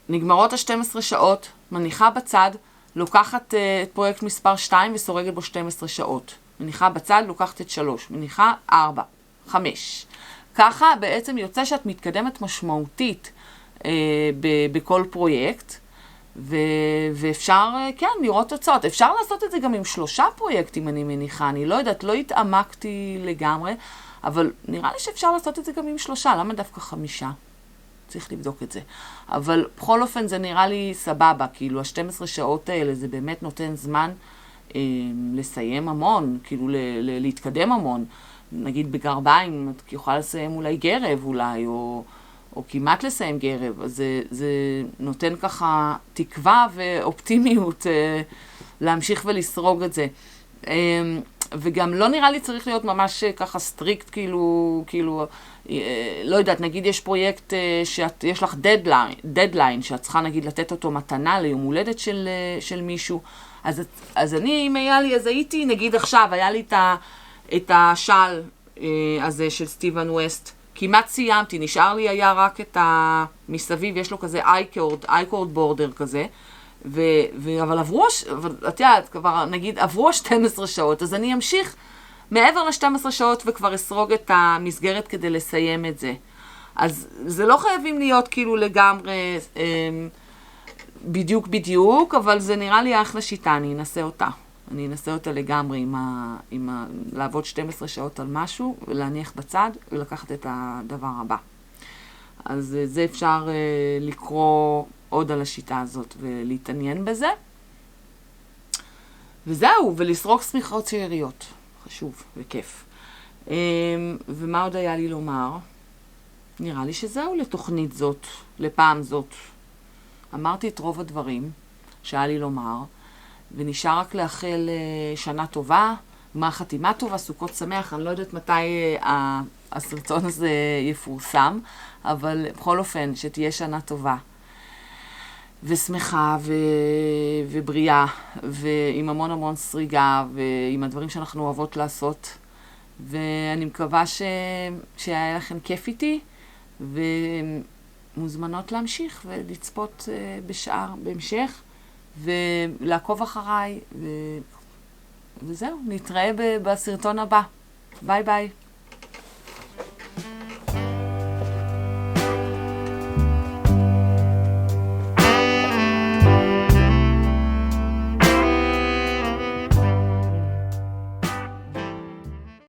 נגמרות ה-12 שעות, מניחה בצד, לוקחת את פרויקט מספר 2 וסורגת בו 12 שעות. מניחה בצד, לוקחת את 3, מניחה 4, 5. ככה בעצם יוצא שאת מתקדמת משמעותית בכל פרויקט, ואפשר, כן, לראות תוצאות. אפשר לעשות את זה גם עם 3 פרויקטים, אני מניחה. אני לא יודעת, לא התעמקתי לגמרי, אבל נראה לי שאפשר לעשות את זה גם עם 3. למה דווקא 5? צריך לבדוק את זה. אבל בכל אופן זה נראה לי סבבה, כאילו ה-12 שעות האלה זה באמת נותן זמן לסיים המון, כאילו להתקדם המון. נגיד בגרביים, את יכולה לסיים אולי גרב אולי, או כמעט לסיים גרב. אז זה נותן ככה תקווה ואופטימיות להמשיך ולסרוג את זה. וגם לא נראה לי צריך להיות ממש ככה סטריקט, כאילו, לא יודעת, נגיד יש פרויקט שיש לך דדליין, שאת צריכה נגיד לתת אותו מתנה ליום הולדת של מישהו, אז אני, אם היה לי, אז הייתי, נגיד עכשיו, היה לי את השל הזה של סטיבן ווסט, כמעט סיימתי, נשאר לי היה רק את מסביב, יש לו כזה אייקורד בורדר כזה, אבל את יודעת, כבר נגיד עברו 12 שעות, אז אני אמשיך מעבר ל-12 שעות וכבר אסרוג את המסגרת כדי לסיים את זה. אז זה לא חייבים להיות כאילו לגמרי בדיוק, אבל זה נראה לי אחלה שיטה, אני אנסה אותה לגמרי לעבוד 12 שעות על משהו ולהניח בצד ולקחת את הדבר הבא. אז זה אפשר לקרוא עוד על השיטה הזאת ולהתעניין בזה. וזהו, ולסרוק סמיכות שאריות. חשוב וכיף. ומה עוד היה לי לומר? נראה לי שזהו לתוכנית זאת, לפעם זאת. אמרתי את רוב הדברים שהיה לי לומר, ונשאר רק לאחל שנה טובה, מה חתימה טובה, סוכות שמח, אני לא יודעת מתי הסרטון הזה יפורסם, אבל בכל אופן, שתהיה שנה טובה. ושמחה ובריאה, ועם המון סריגה, ועם הדברים שאנחנו אוהבות לעשות. ואני מקווה שהיה לכם כיף איתי, ומוזמנות להמשיך ולצפות בהמשך, ולעקוב אחריי, וזהו, נתראה בסרטון הבא. ביי ביי.